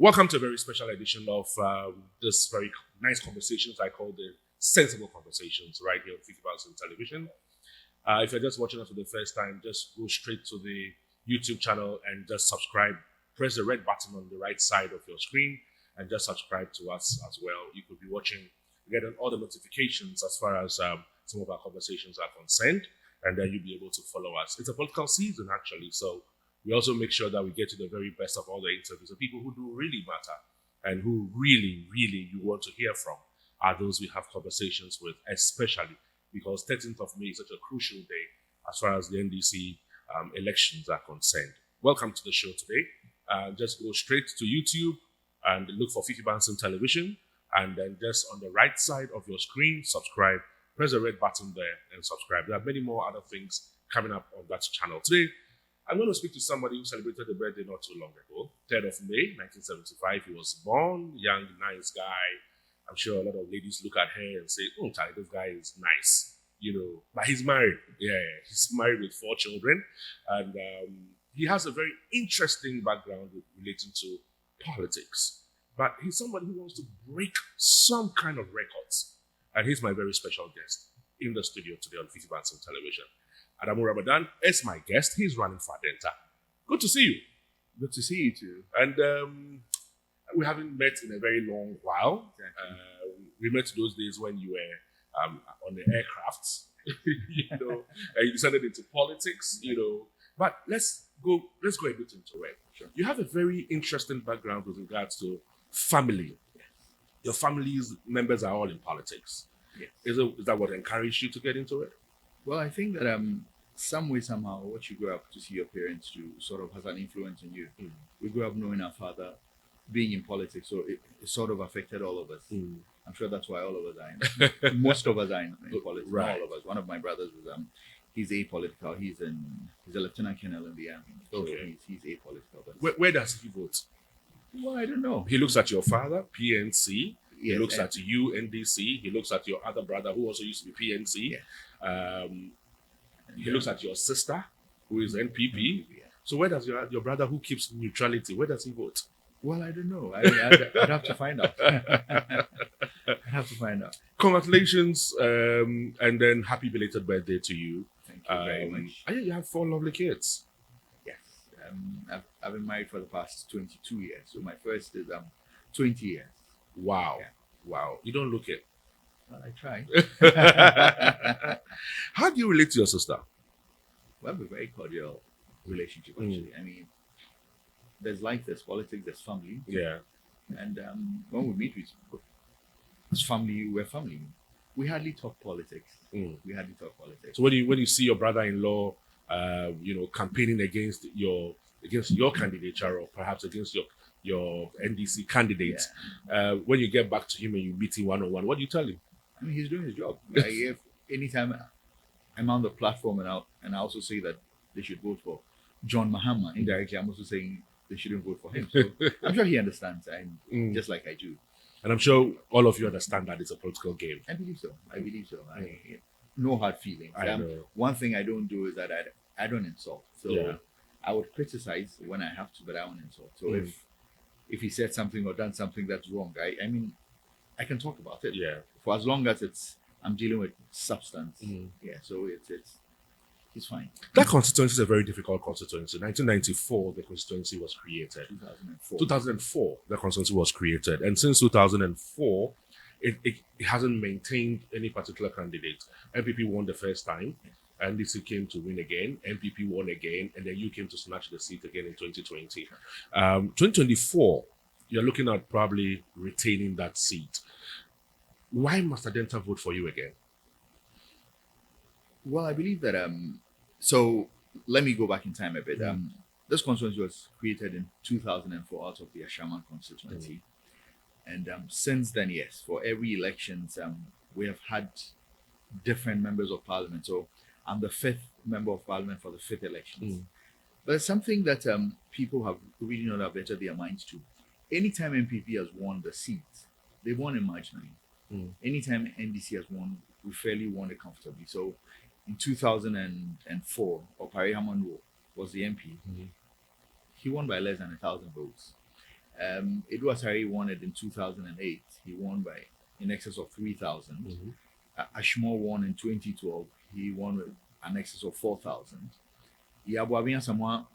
Welcome to a very special edition of this very nice conversations I call the Sensible Conversations right here on Think About It Television. If you're just watching us for the first time, just go straight to the YouTube channel and just subscribe. Press the red button on the right side of your screen and just subscribe to us as well. You could be watching, getting all the notifications as far as some of our conversations are concerned, and then you'll be able to follow us. It's a political season, actually, so we also make sure that we get to the very best of all the interviews. The people who do really matter and who really you want to hear from are those we have conversations with, especially because 13th of May is such a crucial day as far as the NDC elections are concerned. Welcome to the show today. Just go straight to YouTube and look for Fifi Banson Television, and then just on the right side of your screen, subscribe. Press the red button there and subscribe. There are many more other things coming up on that channel. Today, I'm going to speak to somebody who celebrated a birthday not too long ago, 3rd of May, 1975. He was born, young, nice guy. I'm sure a lot of ladies look at her and say, oh, Charlie, this guy is nice, But he's married. Yeah, he's married with 4 children. And he has a very interesting background relating to politics. But he's somebody who wants to break some kind of records. And he's my very special guest in the studio today on Fifi Banson Television. Adamu Ramadan is my guest. He's running for Adenta. Good to see you. Good to see you too. And we haven't met in a very long while. Exactly. We met those days when you were on the aircraft, and you descended into politics, But let's go a bit into it. Sure. You have a very interesting background with regards to family. Yes. Your family's members are all in politics. Yes. Is that what encouraged you to get into it? Well, I think that some way, somehow, what you grow up to see your parents do sort of has an influence on you. Mm. We grew up knowing our father being in politics, so it sort of affected all of us. Mm. I'm sure that's why all of us are in, most of us are in politics. Right. Not all of us. One of my brothers is he's apolitical. He's a lieutenant colonel in the army. So Okay. he's apolitical. But Where does he vote? well, I don't know. He looks at your father, PNC. He Yes, looks at you, NDC. He looks at your other brother, who also used to be PNC. Yeah. He looks at your sister, who is NPP. Yeah. So where does your brother, who keeps neutrality, where does he vote? Well, I don't know. I'd have to find out. I'd have to find out. Congratulations, and then happy belated birthday to you. Thank you very much. And you have 4 lovely kids. Yes. I've been married for the past 22 years. So my first is 20 years. Wow. Yeah. Wow. You don't look it. Well, I try. How do you relate to your sister? We have a very cordial relationship, actually. I mean, there's life, there's politics, there's family. Yeah. And when we meet with family, we're family. We hardly talk politics. Mm. We hardly talk politics. So when you see your brother-in-law, campaigning against your candidature, or perhaps against your NDC candidate, when you get back to him and you meet him one-on-one, what do you tell him? I mean, he's doing his job. If anytime I'm on the platform and I also say that they should vote for John Mahama, indirectly, I'm also saying they shouldn't vote for him. So I'm sure he understands, and just like I do. And I'm sure all of you understand that it's a political game. I believe so. No hard feelings. I know. One thing I don't do is that I don't insult. So Yeah. I would criticize when I have to, but I won't insult. So if he said something or done something that's wrong, I mean, I can talk about it. Yeah. For as long as I'm dealing with substance. Mm. Yeah. So he's fine. That constituency is a very difficult constituency. 1994, the constituency was created. 2004. 2004, the constituency was created. And since 2004, it hasn't maintained any particular candidate. MPP won the first time. NDC came to win again. MPP won again. And then you came to snatch the seat again in 2020. 2024, you're looking at probably retaining that seat. Why must Adenta vote for you again? Well, I believe that so let me go back in time a bit. This constituency was created in 2004 out of the Ashaman constituency. And since then, yes, for every elections, we have had different members of parliament. So I'm the 5th member of parliament for the 5th elections. But it's something that people have really not updated their minds to. Anytime MPP has won the seat, they won it marginally. Anytime NDC has won, we fairly won it comfortably. So in 2004, Opare Hamando was the MP. He won by less than 1,000 votes. Edward Harry won it in 2008. He won by in excess of 3,000. Ashmore won in 2012. He won with an excess of 4,000. Yabuabian Samoa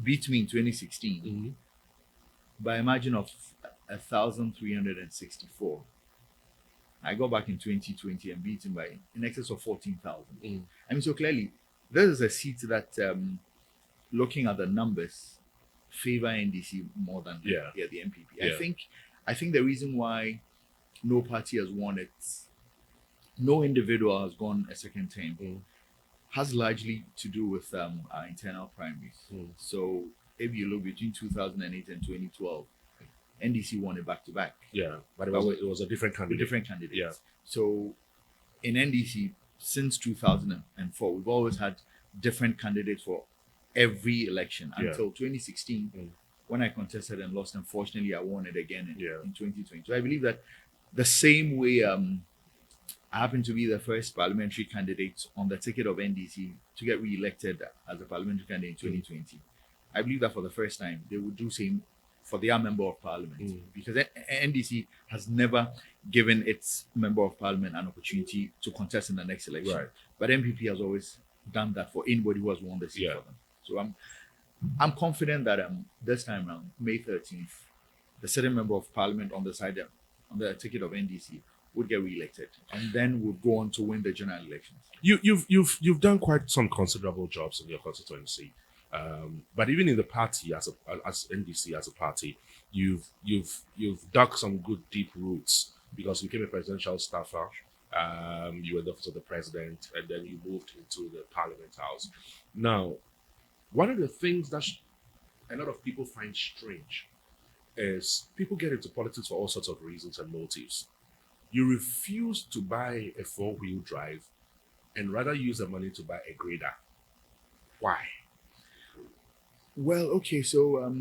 beat me in 2016 by a margin of 1,364. I go back in 2020 and beat him by in excess of 14,000. I mean, so clearly, this is a seat that, looking at the numbers, favor NDC more than the MPP. I think the reason why no party has won it, no individual has gone a second term, has largely to do with our internal primaries. So if you look between 2008 and 2012, NDC won it back to back. Yeah, but it was a different candidate. Different candidates. Yeah. So in NDC, since 2004, we've always had different candidates for every election until 2016, when I contested and lost. Unfortunately, I won it again in 2020. So I believe that the same way I happened to be the first parliamentary candidate on the ticket of NDC to get re-elected as a parliamentary candidate in 2020. I believe that for the first time, they would do same for their member of parliament, because NDC has never given its member of parliament an opportunity to contest in the next election. Right. But MPP has always done that for anybody who has won the seat for them. So I'm confident that this time around, May 13th, the sitting member of parliament on the side on the ticket of NDC would get re-elected, and then would go on to win the general elections. You've done quite some considerable jobs in your constituency. But even in the party, as NDC as a party, you've dug some good deep roots, because you became a presidential staffer. You were the office of the president, and then you moved into the Parliament House. Now, one of the things that a lot of people find strange is people get into politics for all sorts of reasons and motives. You refuse to buy a 4-wheel drive and rather use the money to buy a grader. Why? Well, okay, so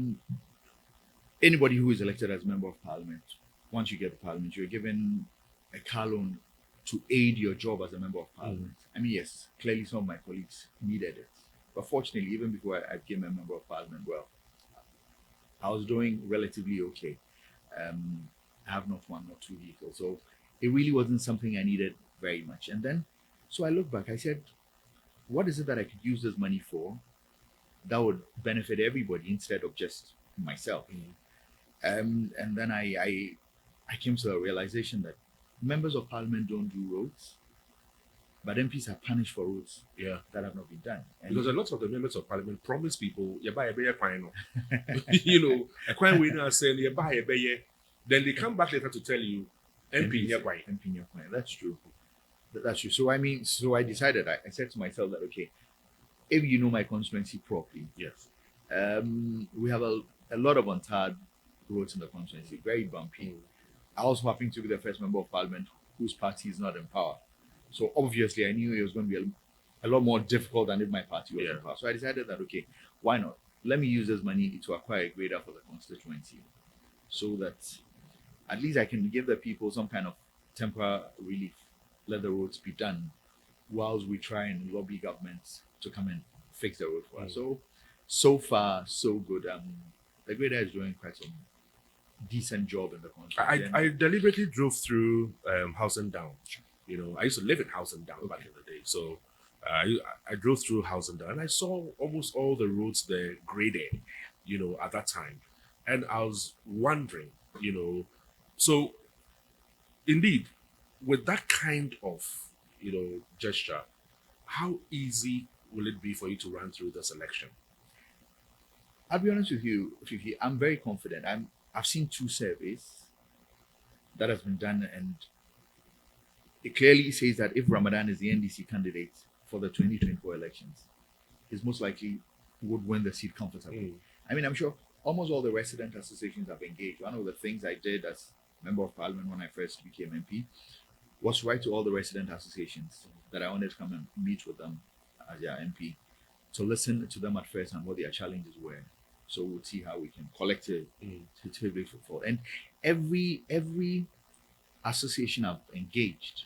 anybody who is elected as member of parliament, once you get to parliament, you're given a car loan to aid your job as a member of parliament. I mean, yes, clearly some of my colleagues needed it. But fortunately, even before I became a member of parliament, well, I was doing relatively okay. I have not one or two vehicles. So it really wasn't something I needed very much. And then, so I looked back, I said, what is it that I could use this money for that would benefit everybody instead of just myself? And then I came to a realization that members of parliament don't do roads, but MPs are punished for roads that have not been done. And because a lot of the members of parliament promise people, you buy a better coin. A coin winner saying, you buy a better. Then they come back later to tell you, MP near coin. MP near coin. That's true. That's true. So I decided, I said to myself that, okay, if you know my constituency properly, we have a lot of untarred roads in the constituency, very bumpy. I also happen to be the first member of parliament whose party is not in power. So obviously I knew it was going to be a lot more difficult than if my party was in power. So I decided that, okay, why not? Let me use this money to acquire a grader for the constituency, so that at least I can give the people some kind of temporary relief, let the roads be done, whilst we try and lobby governments to come and fix the road for us. So far, so good. The grader is doing quite some decent job in the country. I deliberately drove through House and Down. I used to live in House and Down back in the day. So I drove through House and Down, and I saw almost all the roads there graded, at that time. And I was wondering, so indeed, with that kind of, gesture, how easy will it be for you to run through this election? I'll be honest with you, Fifi, I'm very confident. I've seen 2 surveys that has been done, and it clearly says that if Ramadan is the NDC candidate for the 2024 elections, he's most likely would win the seat comfortably. I mean, I'm sure almost all the resident associations have engaged. One of the things I did as member of parliament when I first became MP was to write to all the resident associations that I wanted to come and meet with them as their MP, to listen to them at first and what their challenges were. So we'll see how we can collectively fulfill. And every association I've engaged,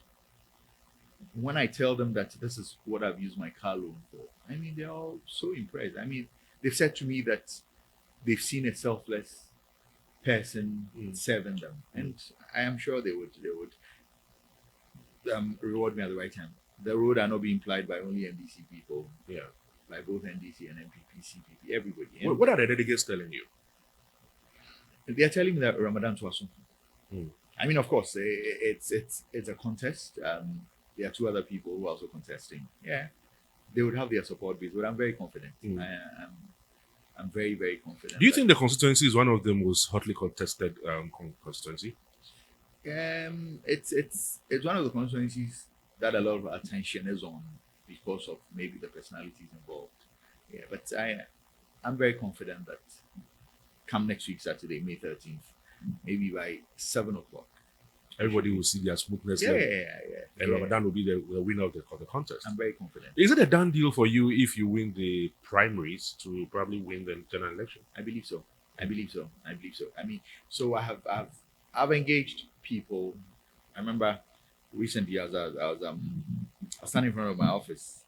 when I tell them that this is what I've used my car loan for, I mean, they're all so impressed. I mean, they've said to me that they've seen a selfless person serving them, and I am sure they would reward me at the right time. The road are not being plied by only MDC people, by both NDC and MPP, CPP, everybody. And What are the delegates telling you? they are telling me that Ramadan to us. I mean, of course, it's a contest. There are two other people who are also contesting. Yeah, they would have their support base, but I'm very confident. I'm very, very confident. Do you think the constituency is one of the most hotly contested constituency? It's one of the constituencies that a lot of attention is on because of maybe the personalities involved. Yeah, but I'm very confident that come next week, Saturday, May 13th, maybe by 7 o'clock, everybody will see their smoothness. Yeah. And Ramadan will be the winner of the contest. I'm very confident. Is it a done deal for you if you win the primaries to probably win the general election? I believe so. I mean, so I've engaged people. I remember recently I was standing in front of my office.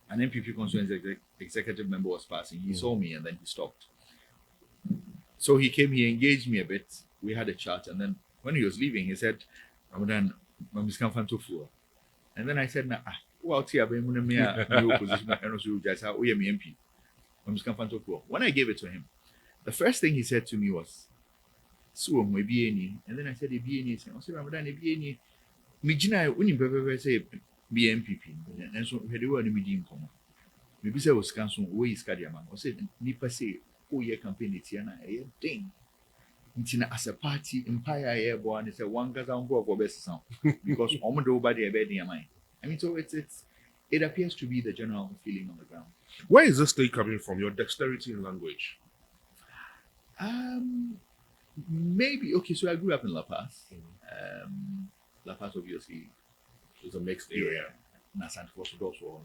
An MPP constituency executive member was passing. He saw me and then he stopped. So he came, he engaged me a bit. We had a chat, and then when he was leaving, he said, "Ramadan, I'm just coming to fool." And then I said, "Nah, well, opposition, and also just how we MP. I'm just coming to fool." When I gave it to him, the first thing he said to me was, "So we be any?" And then I said, "Be any?" I said, "Ramadan, be any?" Mijina, when you say be MPP, and so we do any meeting come. Maybe say was cancelled. Where is Kadiaman? I said, "Nipa say, oh yeah, campaign it's yana a thing." As a party, Empire Airborne is a one gaza go best sound because almost nobody bed near mine. I mean, so it appears to be the general feeling on the ground. Where is this thing coming from? Your dexterity in language? Maybe okay. So I grew up in La Paz. La Paz obviously is a mixed area. Nasant was also.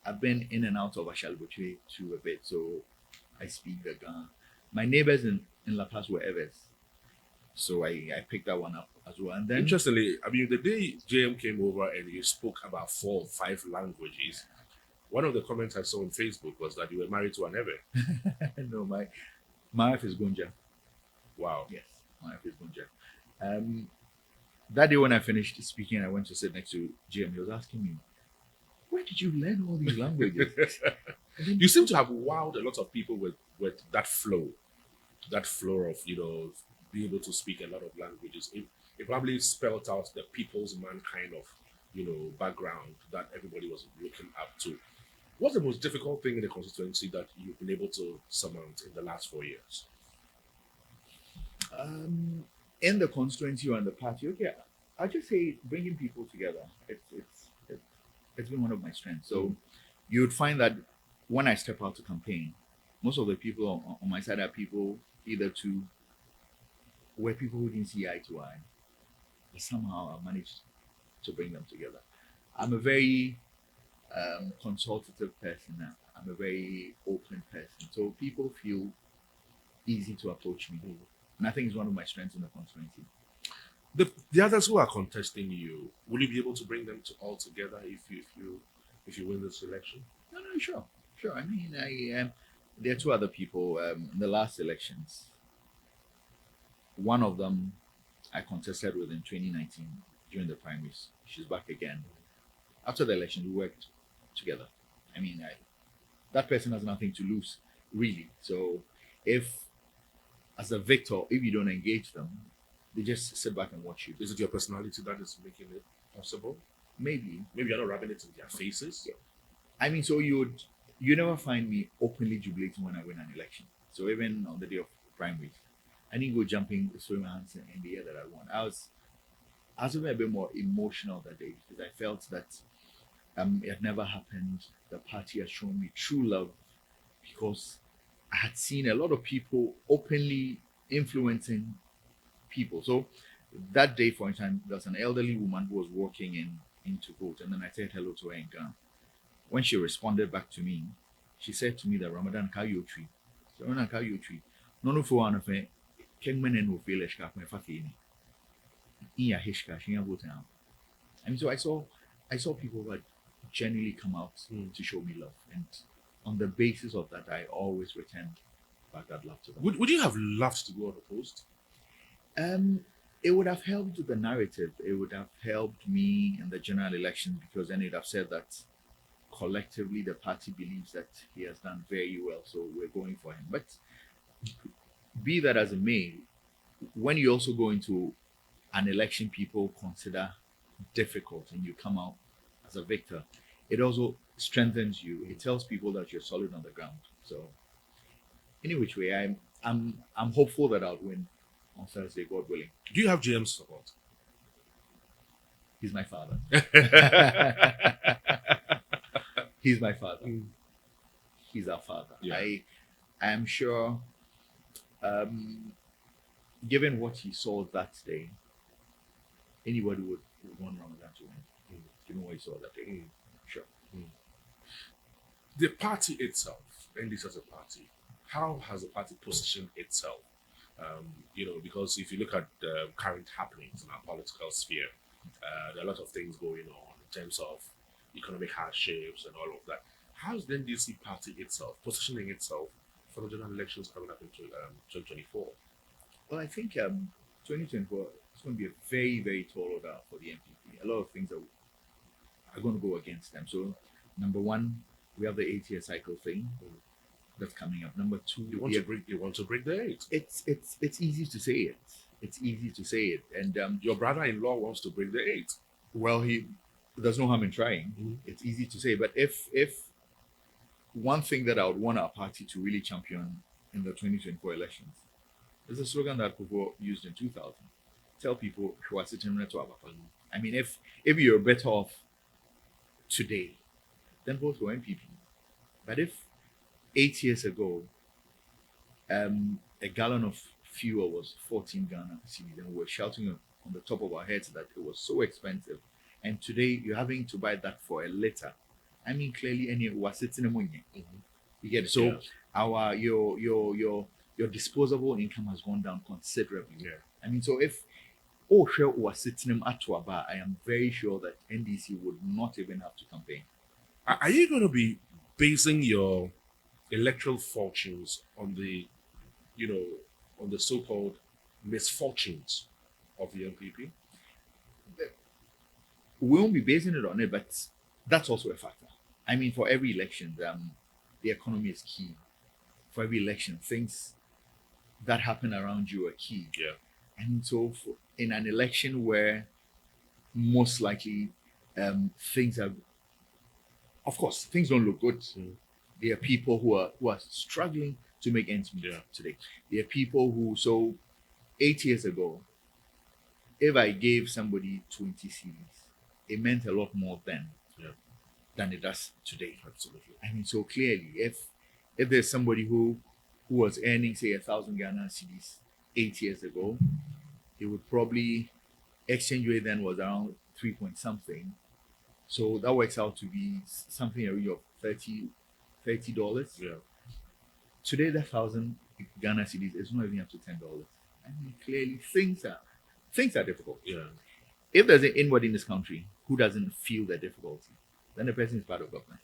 I've been in and out of Ashalboche too a bit, so I speak the Ghana. My neighbors in La Paz were Evers, so I picked that one up as well. And then, interestingly, I mean, the day JM came over and you spoke about 4 or 5 languages, one of the comments I saw on Facebook was that you were married to an Ever. No, my wife is Gunja. Wow. Yes, my wife is Gunja. That day when I finished speaking, I went to sit next to JM. He was asking me, "Where did you learn all these languages?" You seem to have wowed a lot of people with that flow of, being able to speak a lot of languages. It probably spelled out the people's man kind of, background that everybody was looking up to. What's the most difficult thing in the constituency that you've been able to surmount in the last 4 years? In the constituency or in the party, okay, I'll just say bringing people together. It's been one of my strengths. So you would find that when I step out to campaign, most of the people on my side are people where people who didn't see eye to eye. But somehow I managed to bring them together. I'm a very consultative person now. I'm a very open person. So people feel easy to approach me. And I think it's one of my strengths in the constituency. The others who are contesting you, will you be able to bring them all together if you win this election? No, sure. I mean, there are 2 other people in the last elections. One of them I contested with in 2019 during the primaries. She's back again. After the election, we worked together. I mean, that person has nothing to lose, really. So if, as a victor, if you don't engage them, they just sit back and watch you. Is it your personality that is making it possible? Maybe you're not rubbing it in their faces. Yeah. I mean, so you never find me openly jubilating when I win an election. So even on the day of primaries, I didn't go jumping, throwing my hands in the air that I won. I was a bit more emotional that day because I felt that it had never happened. The party had shown me true love because I had seen a lot of people openly influencing people. So that day, for instance, there was an elderly woman who was walking in to vote, and then I said hello to her in Ghana. When she responded back to me, she said to me that Ramadan Kayotri. So Ramadan Kayotri. No for one of it. Kengmen and Ophelia Shkap, my fakini. Iya Hishka, she vote now. And so I saw people who had genuinely come out to show me love. And on the basis of that, I always returned fact, I'd love to. Would you have loved to go unopposed? It would have helped the narrative. It would have helped me in the general election because then it would have said that collectively the party believes that he has done very well, so we're going for him. But be that as it may, when you also go into an election people consider difficult and you come out as a victor, it also strengthens you. It tells people that you're solid on the ground. So, any which way, I'm hopeful that I'll win on Thursday, God willing. Do you have GM's support? He's my father. He's my father. He's our father. Yeah. I am sure, given what he saw that day, anybody would want Ramadan to win. Given what he saw that day. Sure. The party itself, and this as a party, how has the party positioned itself? Because if you look at the current happenings in our political sphere, there are a lot of things going on in terms of economic hardships and all of that. How's the NDC party itself positioning itself for the general elections coming up in 2024? Well, I think 2024 is going to be a very, very tall order for the MPP. A lot of things are going to go against them. So, number one, we have the 8-year cycle thing that's coming up. Number two, you want to break the 8. It's easy to say it. It's easy to say it. And your brother-in-law wants to break the 8. Well, there's no harm in trying. It's easy to say, but if one thing that I would want our party to really champion in the 2024 elections is a slogan that Kufuor used in 2000. Tell people who are sitting in to I mean, if you're better off today, then vote for MPP. But if 8 years ago, a gallon of fuel was 14 Ghana cedis, and we were shouting on the top of our heads that it was so expensive, and today you're having to buy that for a liter. I mean, clearly, any was sitting in money. You get it. So your disposable income has gone down considerably. Yeah. I mean, so if was sitting at Tuaba, I am very sure that NDC would not even have to campaign. Are you going to be basing your electoral fortunes on the so-called misfortunes of the MPP? We won't be basing it on it, but that's also a factor. I mean, for every election, the economy is key. For every election, things that happen around you are key. Yeah. And so in an election where most likely things are, of course, things don't look good. There are people who are struggling to make ends meet today. There are people who, so 8 years ago, if I gave somebody 20 cedis, it meant a lot more then than it does today. Absolutely. I mean, so clearly, if there's somebody who was earning, say, 1,000 Ghana cedis 8 years ago, he would probably, exchange rate then was around 3 point something. So that works out to be something in the range of $30. Yeah. Today, that 1,000 Ghana cedis is not even up to $10. I mean, clearly, things are difficult. Yeah. If there's an inward in this country who doesn't feel the difficulty, then the person is part of government.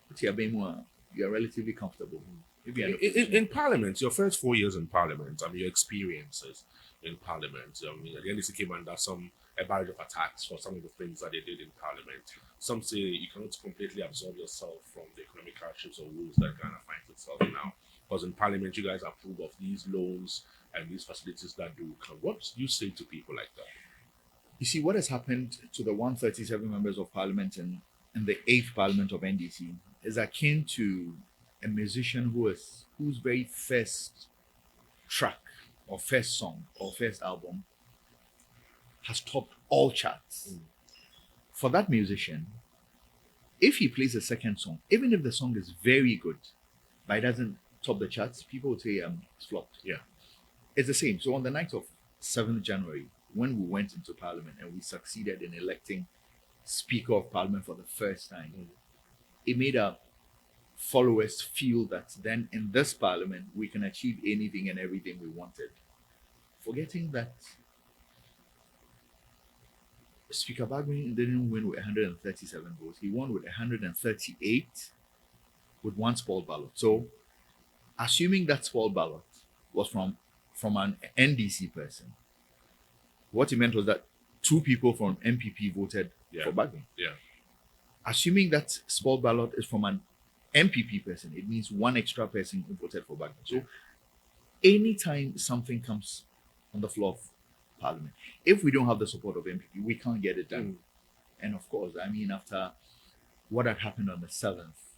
But you are relatively comfortable. In Parliament, your first 4 years in Parliament, your experiences in Parliament, at the NDC came under a barrage of attacks for some of the things that they did in Parliament. Some say you cannot completely absorb yourself from the economic hardships or woes that Ghana finds itself in now. Because in Parliament, you guys approve of these loans and these facilities that do come. What do you say to people like that? You see, what has happened to the 137 members of Parliament in the 8th Parliament of NDC is akin to a musician whose very first track or first song or first album has topped all charts. For that musician, if he plays a second song, even if the song is very good, but it doesn't top the charts, people would say it's flopped. Yeah. It's the same. So on the night of 7th January, when we went into Parliament and we succeeded in electing Speaker of Parliament for the first time, it made our followers feel that then in this Parliament we can achieve anything and everything we wanted. Forgetting that Speaker Bagwin didn't win with 137 votes. He won with 138 with one spoiled ballot. So assuming that small ballot was from an NDC person, what it meant was that 2 people from MPP voted for Bagby. Yeah. Assuming that small ballot is from an MPP person, it means 1 extra person who voted for Bagby. So anytime something comes on the floor of Parliament, if we don't have the support of MPP, we can't get it done. And of course, I mean, after what had happened on the 7th,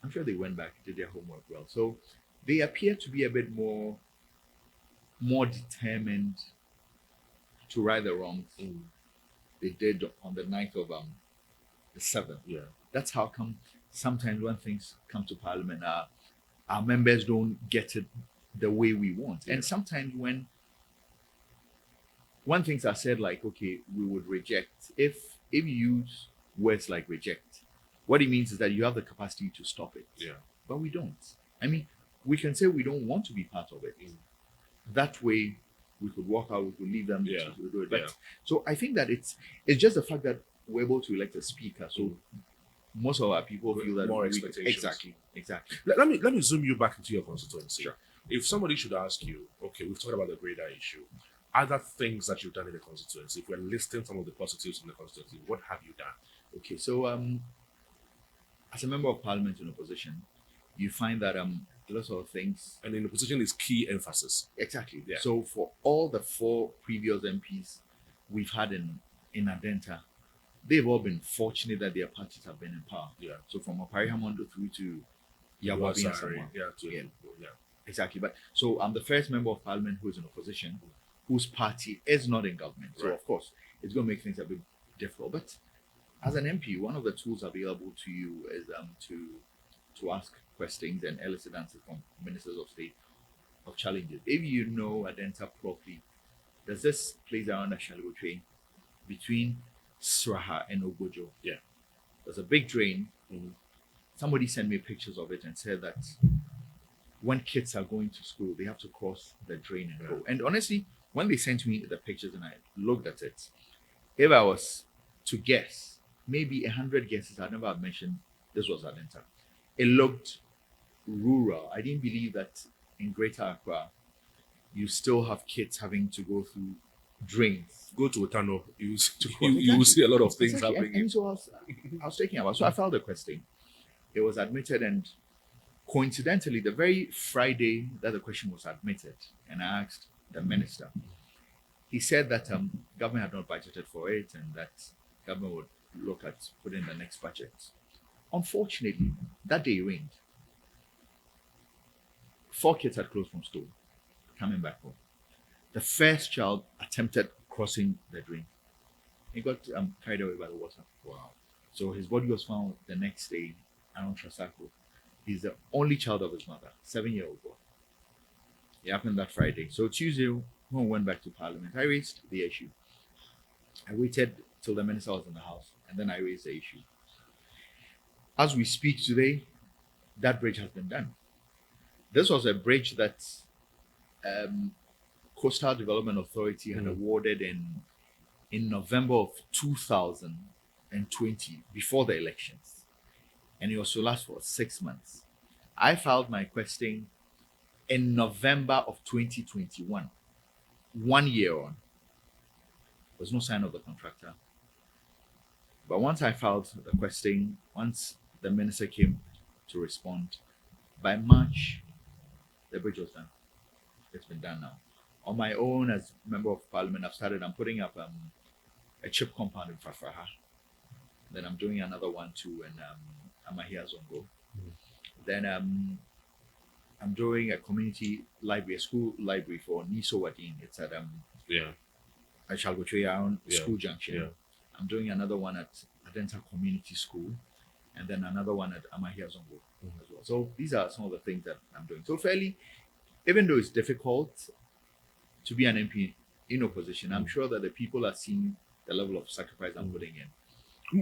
I'm sure they went back, did their homework well. So they appear to be a bit more determined to right the wrongs they did on the night of the 7th. Yeah. That's how come sometimes when things come to Parliament, our members don't get it the way we want. And sometimes when things are said like, okay, we would reject, if you use words like reject, what it means is that you have the capacity to stop it. Yeah. But we don't. I mean, we can say we don't want to be part of it. That way we could walk out, we could leave them to do it. But so I think that it's just the fact that we're able to elect a speaker. So most of our people feel that more expectations. Exactly. Let me zoom you back into your constituency. Sure. If somebody should ask you, okay, we've talked about the greater issue, other things that you've done in the constituency, if we're listing some of the positives in the constituency, what have you done? Okay, so as a member of Parliament in opposition, you find that lots of things. And in opposition is key emphasis. Exactly. Yeah. So for all the 4 previous MPs we've had in Adenta, they've all been fortunate that their parties have been in power. Yeah. So from Opari Hamondo through to Yawabi and Samoa. Yeah. Exactly. But so I'm the first member of Parliament who is in opposition, whose party is not in government. So of course it's going to make things a bit difficult. But as an MP, one of the tools available to you is to ask questions and elicit answers from ministers of state of challenges. If you know Adenta properly, there's this place around the Shallow train between Sraha and Ogojo. Yeah. There's a big drain. Somebody sent me pictures of it and said that when kids are going to school, they have to cross the drain and go. And honestly, when they sent me the pictures and I looked at it, if I was to guess, maybe 100 guesses, I'd never have mentioned this was Adenta. It looked rural. I didn't believe that in Greater Accra, you still have kids having to go through drains. Go to Otano, you will see a lot of things happening. And so I was taking about. So I filed a question. It was admitted, and coincidentally, the very Friday that the question was admitted, and I asked the minister, he said that government had not budgeted for it and that government would look at putting the next budget. Unfortunately, that day it rained. 4 kids had closed from school, coming back home. The first child attempted crossing the drain. He got carried away by the water. Wow. So his body was found the next day around Trasako. He's the only child of his mother, 7-year-old boy. It happened that Friday. So Tuesday, when we went back to Parliament, I raised the issue. I waited till the minister was in the house, and then I raised the issue. As we speak today, that bridge has been done. This was a bridge that Coastal Development Authority had awarded in November of 2020, before the elections. And it was to last for 6 months. I filed my question in November of 2021, 1 year on. There was no sign of the contractor. But once I filed the question, once the minister came to respond, by March, the bridge was done. It's been done now. On my own, as member of Parliament, I'm putting up a chip compound in Fafaha. Then I'm doing another one too in Amahia Zongo. Then I'm doing a community library, a school library for Niso Wadin. It's at Shalgotree School Junction. Yeah. I'm doing another one at Adenta Community School, and then another one at Amahia Zongo as well. So these are some of the things that I'm doing. So fairly, even though it's difficult to be an MP in opposition, I'm sure that the people are seeing the level of sacrifice I'm putting in.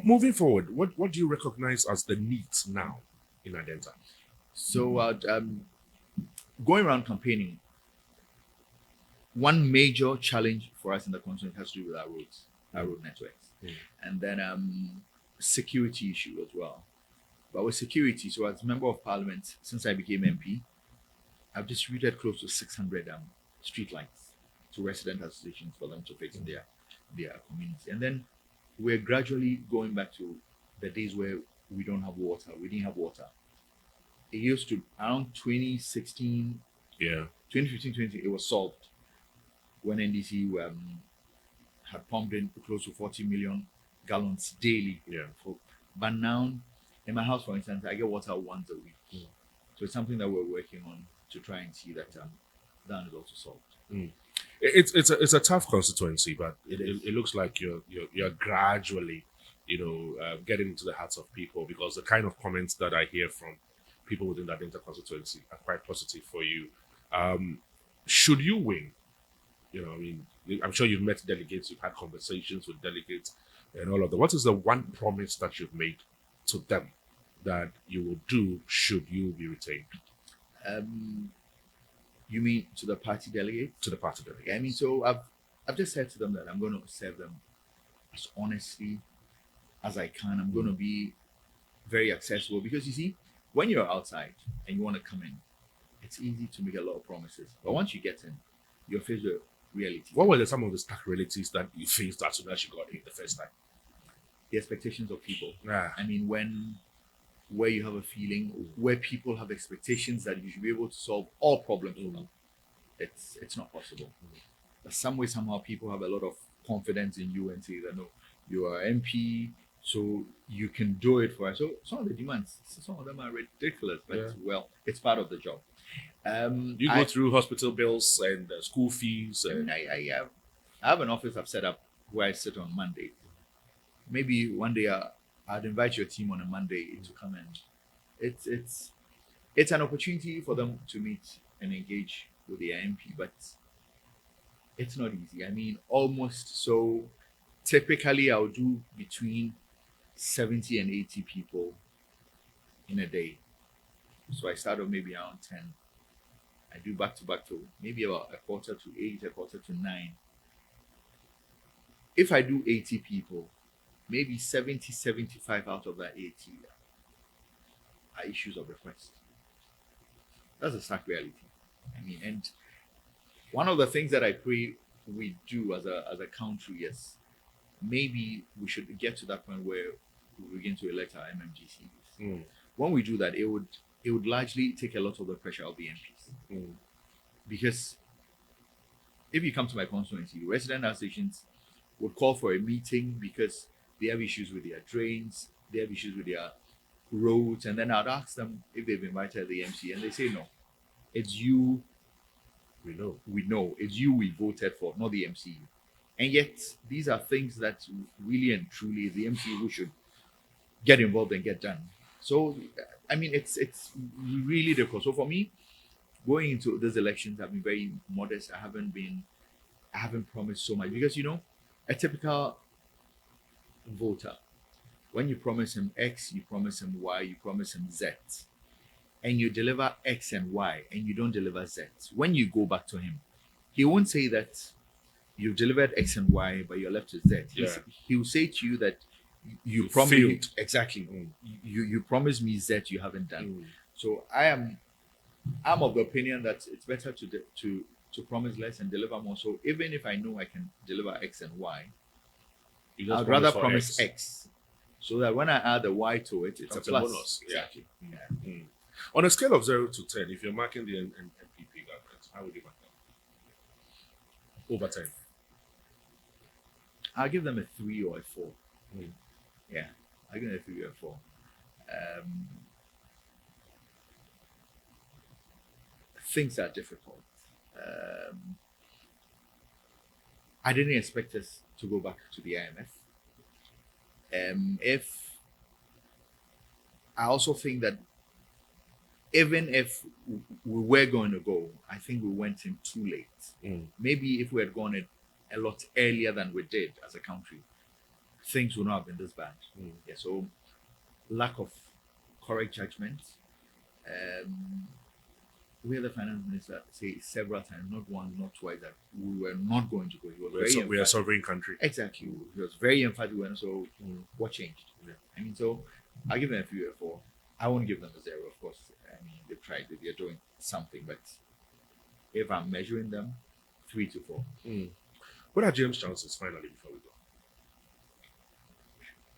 Moving forward, what do you recognize as the needs now in Adenta? So going around campaigning, one major challenge for us in the constituency has to do with our roads, our road networks. And then security issue as well. But with security, so as member of parliament, since I became MP, I've distributed close to 600 street lights to resident associations for them to fix in their community. And then we're gradually going back to the days where we don't have water. We didn't have water. It used to, around 2016, 2015, 20, it was solved when NDC had pumped in close to 40 million gallons daily. But now, in my house, for instance, I get water once a week. So it's something that we're working on to try and see that that is also solved. It's a tough constituency, but it looks like you're gradually, getting into the hearts of people, because the kind of comments that I hear from people within that Adenta Constituency are quite positive for you. Should you win, I'm sure you've met delegates, you've had conversations with delegates and all of that. What is the one promise that you've made to them that you will do should you be retained? You mean to the party delegate? To the party delegate. Yeah, I mean, so I've just said to them that I'm going to serve them as honestly as I can. I'm going to be very accessible, because you see, when you're outside and you want to come in, it's easy to make a lot of promises. But once you get in, you're faced with reality. What were some of the stark realities that you faced as soon as you got in the first time? The expectations of people. Yeah. I mean, where you have a feeling, where people have expectations that you should be able to solve all problems for them, it's not possible. But some way, somehow, people have a lot of confidence in you and say that, no, you are MP, so you can do it for us. So some of the demands, some of them are ridiculous, but well, it's part of the job. You go through hospital bills and school fees. And I have an office I've set up where I sit on Monday. Maybe one day I'd invite your team on a Monday to come in. It's an opportunity for them to meet and engage with the MP, but it's not easy. I mean, almost. So typically I'll do between 70 and 80 people in a day. So I start off maybe around 10. I do back to back to maybe about 7:45, 8:45, 9. If I do 80 people, maybe 70, 75 out of that 80 are issues of request. That's a stark reality. I mean, and one of the things that I pray we do as a country is maybe we should get to that point where we begin to elect our MMGCs. When we do that, it would largely take a lot of the pressure of the MPs. Because if you come to my constituency, resident associations would call for a meeting because they have issues with their drains, they have issues with their roads, and then I'd ask them if they've invited the MC, and they say no. It's you. We know. It's you we voted for, not the MC. And yet, these are things that really and truly the MC who should get involved and get done. So, I mean, it's really difficult. So for me, going into these elections, I've been very modest. I haven't promised so much, because a typical voter, when you promise him X, you promise him Y, you promise him Z, and you deliver X and Y, and you don't deliver Z. When you go back to him, he won't say that you've delivered X and Y, but you're left with Z. He will say to you that you promised me, exactly. You promised me Z, you haven't done. So I'm of the opinion that it's better to promise less and deliver more. So even if I know I can deliver X and Y, I'd rather promise X, so that when I add a Y to it, it's a plus. Bonus. Exactly. On a scale of 0 to 10, if you're marking the NPP government, how would you mark them? Over 10. I'll give them a 3 or a 4. Yeah, I'll give them a 3 or a 4. Things are difficult. I didn't expect us to go back to the IMF. If I also think that even if we were going to go, I think we went in too late. Maybe if we had gone in a lot earlier than we did as a country, things would not have been this bad. So lack of correct judgment. We had the finance minister say several times, not once, not twice, that we were not going to go. He was we are a sovereign country. Exactly. He was very emphatic. So what changed? I mean, so I'll give him a 3 or 4. I won't give them a zero, of course. I mean, they've tried, they're doing something, but if I'm measuring them, 3 to 4. What are James' chances finally before we go?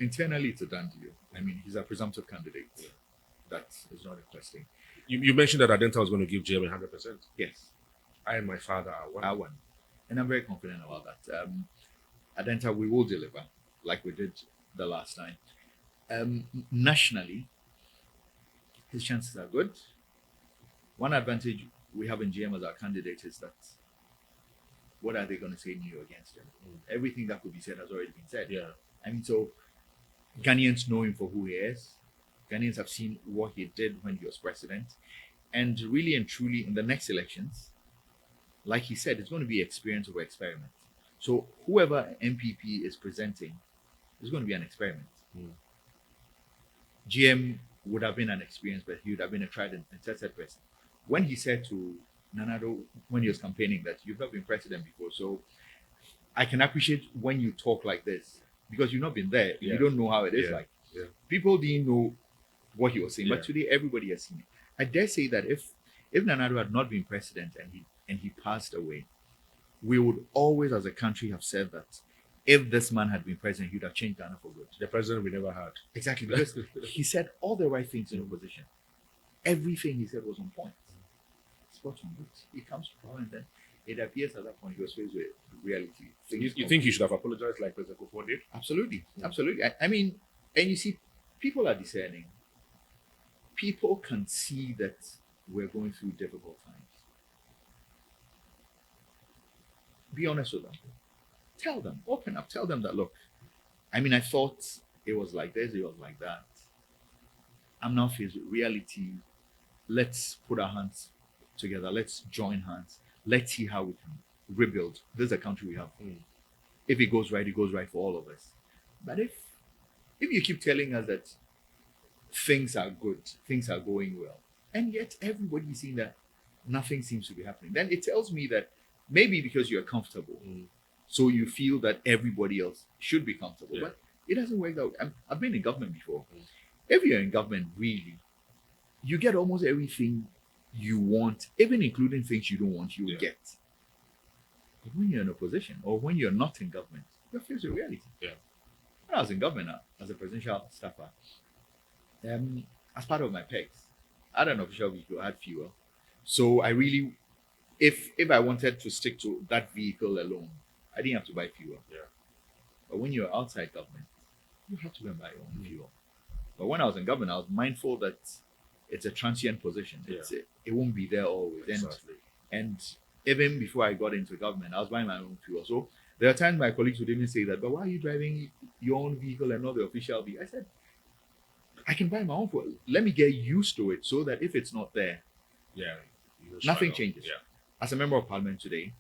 Internally, it's a done deal. I mean, he's a presumptive candidate. Yeah. That is not a question. You mentioned that Adenta was going to give Jeremy 100%. Yes, I and my father are one. I won. And I'm very confident about that. Adenta, we will deliver like we did the last time. Nationally, his chances are good. One advantage we have in GM as our candidate is that what are they going to say new against him? Everything that could be said has already been said. Yeah. I mean, so Ghanaians know him for who he is. Ghanaians have seen what he did when he was president. And really and truly, in the next elections, like he said, it's going to be experience over experiment. So whoever MPP is presenting is going to be an experiment. GM would have been an experience, but he would have been a tried and tested person. When he said to Nanado, when he was campaigning, that you've not been president before, so I can appreciate when you talk like this, because you've not been there. Yeah. You don't know how it is like. Yeah. People didn't know what he was saying, Yeah. but today everybody has seen it. I dare say that if Nanado had not been president and he passed away, we would always as a country have said that if this man had been president, he would have changed Ghana for good. The president we never had. Exactly, because he said all the right things in opposition. Everything he said was on point. Spot on. But he comes to power and then it appears at that point he was faced with reality. You think he should have apologized like President Kufuor did? Absolutely. Absolutely. I mean, and you see, people are discerning. People can see that we're going through difficult times. Be honest with them. Tell them, open up, tell them that, look, I mean, I thought it was like this, it was like that. I'm now faced with reality. Let's put our hands together. Let's join hands. Let's see how we can rebuild. This is a country we have. If it goes right for all of us. But if you keep telling us that things are good, things are going well, and yet everybody is seeing that nothing seems to be happening, then it tells me that maybe because you're comfortable, so you feel that everybody else should be comfortable. But it doesn't work out. I've been in government before. If you're in government, really, you get almost everything you want, even including things you don't want, you will get. But when you're in opposition or when you're not in government, you're faced with reality. Yeah. When I was in government as a presidential staffer, as part of my pegs, I had an official vehicle, I had fuel. So I really, if I wanted to stick to that vehicle alone, I didn't have to buy fuel. Yeah. But when you're outside government, you have to go and buy your own fuel. But when I was in government, I was mindful that it's a transient position. It won't be there always. Exactly. And even before I got into government, I was buying my own fuel. So there are times my colleagues would even say that, but why are you driving your own vehicle and not the official vehicle? I said, I can buy my own fuel. Let me get used to it so that if it's not there, nothing changes. Yeah. As a member of parliament today,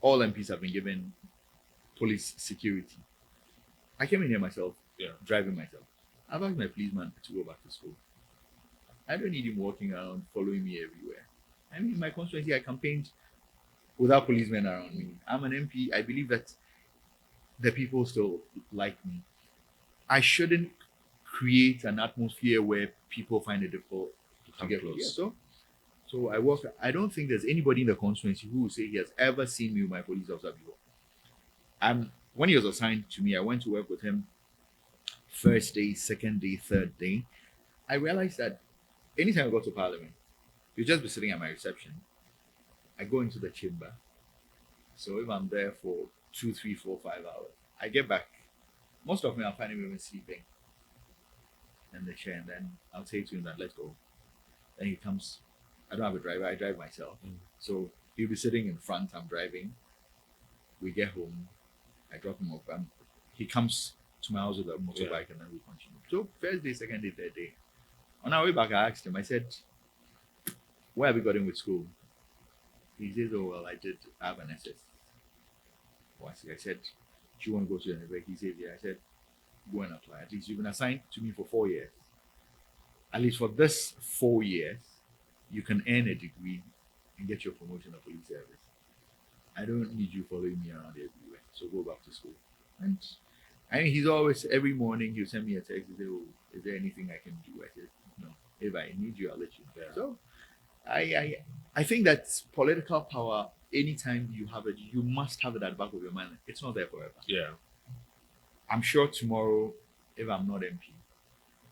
all MPs have been given police security. I came in here myself, driving myself. I've asked my policeman to go back to school. I don't need him walking around following me everywhere. I mean, in my constituency, I campaigned without policemen around me. I'm an MP. I believe that the people still like me. I shouldn't create an atmosphere where people find it difficult to get close. So I work. I don't think there's anybody in the constituency who will say he has ever seen me with my police officer before. When he was assigned to me, I went to work with him first day, second day, third day. I realized that anytime I go to parliament, he'll just be sitting at my reception. I go into the chamber. So if I'm there for 2, 3, 4, 5 hours, I get back. Most of me, I'll find him even sleeping in the chair, and then I'll say to him that let's go. Then he comes. I don't have a driver, I drive myself. So he'll be sitting in front, I'm driving. We get home, I drop him off. He comes to my house with a motorbike, and then we continue. So first day, second day, third day. On our way back, I asked him, I said, where have you got in with school? He says, oh, well, I did have an SS. I said, do you want to go to the university? He said, yeah. I said, go and apply. At least you've been assigned to me for 4 years. At least for this 4 years, you can earn a degree and get your promotion of police service. I don't need you following me around everywhere. So go back to school. And I mean, he's always, every morning, he'll send me a text and say, oh, is there anything I can do? I said, no. If I need you, I'll let you know. Yeah. So I think that political power, anytime you have it, you must have it at the back of your mind. It's not there forever. Yeah. I'm sure tomorrow, if I'm not MP,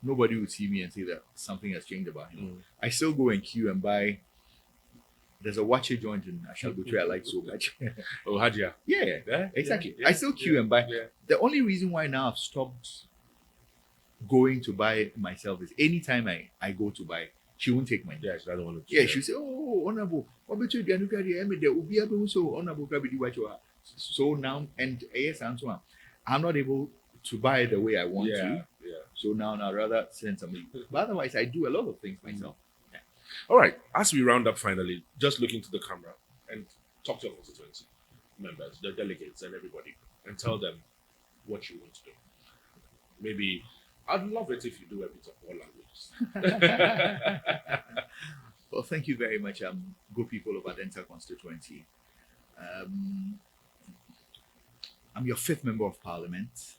nobody will see me and say that something has changed about him. I still go and queue and buy. There's a watcher joint in Ashalbutre I like so much. Oh, Hadia. Yeah, exactly. Yeah, I still queue and buy. Yeah. The only reason why now I've stopped going to buy myself is anytime I go to buy, she won't take money. Yeah, she doesn't want to. Yeah, she'll say, "Oh, honorable, what between the there will be able so honorable so now and yes, and so on. I'm not able to buy the way I want to. Yeah. So now I'd rather send somebody. But otherwise, I do a lot of things myself. All right. As we round up finally, just look into the camera and talk to your constituency members, the delegates, and everybody, and tell them what you want to do. Maybe I'd love it if you do a bit of all languages. Well, thank you very much, good people of Adenta Constituency. I'm your fifth member of parliament.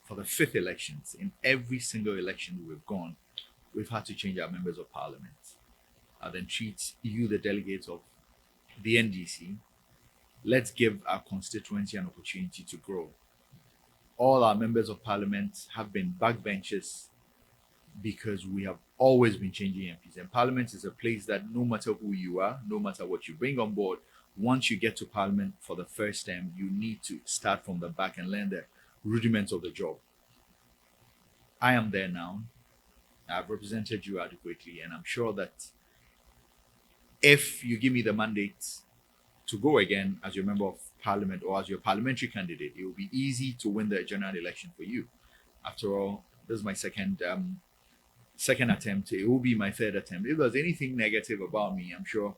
For the fifth elections, in every single election we've gone, we've had to change our members of parliament. I then treat you, the delegates of the NDC. Let's give our constituency an opportunity to grow. All our members of parliament have been backbenchers because we have always been changing MPs. And parliament is a place that no matter who you are, no matter what you bring on board, once you get to parliament for the first time, you need to start from the back and learn the rudiments of the job. I am there now. I've represented you adequately, and I'm sure that if you give me the mandate to go again as your member of parliament or as your parliamentary candidate, it will be easy to win the general election for you. After all, this is my second attempt. It will be my third attempt. If there's anything negative about me, I'm sure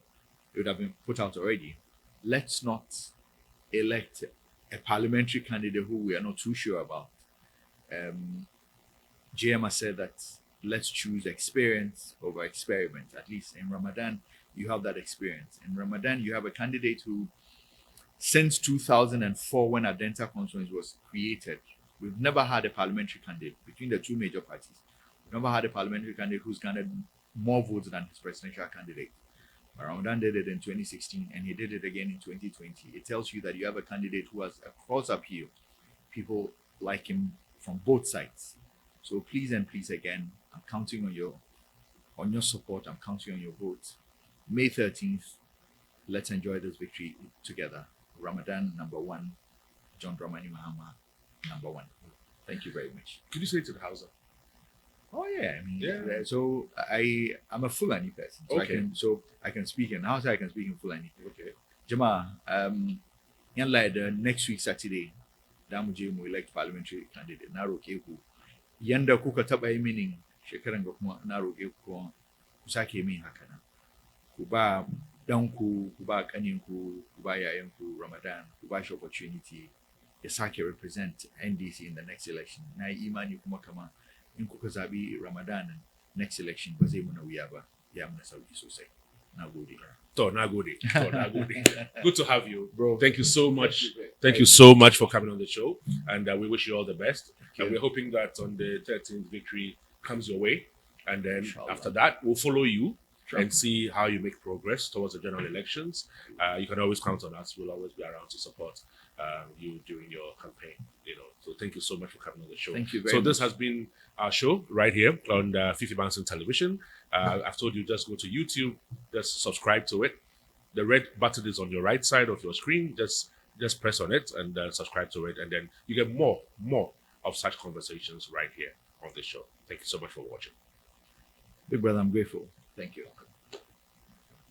it would have been put out already. Let's not elect a parliamentary candidate who we are not too sure about. JM has said that let's choose experience over experiment. At least in Ramadan, you have that experience. In Ramadan, you have a candidate who, since 2004, when Adenta Constituency was created, we've never had a parliamentary candidate between the two major parties. We've never had a parliamentary candidate who's garnered more votes than his presidential candidate. Ramadan did it in 2016, and he did it again in 2020. It tells you that you have a candidate who has a cross appeal. People like him from both sides. So please and please again, I'm counting on your support. I'm counting on your vote. May 13th, let's enjoy this victory together. Ramadan #1, John Dramani Mahama #1. Thank you very much. Could you say it to the Hausa? Oh yeah, I mean, Yeah. So I'm a Fulani person. So I can speak in Hausa. I can speak in Fulani. Okay. Jama, next week Saturday, Damuje mu elect parliamentary candidate. Na roke ku yanda kuka taba yi minin shekaran ga kuma na roke ku ku sake min haka nan. Ku ba danku, ku ba kaninku, ku ba yayanku Ramadan, ku ba shi opportunity ya sake represent NDC in the next election. Na yi imani kuma kama in kuka zabi Ramadan next election ba zai muna wuya ba, ya muna sauki sosai. Nagode. Nagode. Good to have you, bro. Thank you so much. Thank you so much for coming on the show, and we wish you all the best. And we're hoping that on the 13th victory comes your way, and then after that we'll follow you and see how you make progress towards the general elections. You can always count on us. We'll always be around to support you during your campaign. So thank you so much for coming on the show. Thank you very much. So this has been our show right here on Fifi Banson Television. I've told you, just go to YouTube, just subscribe to it. The red button is on your right side of your screen. Just press on it and subscribe to it, and then you get more of such conversations right here on this show. Thank you so much for watching. Big brother, I'm grateful. Thank you.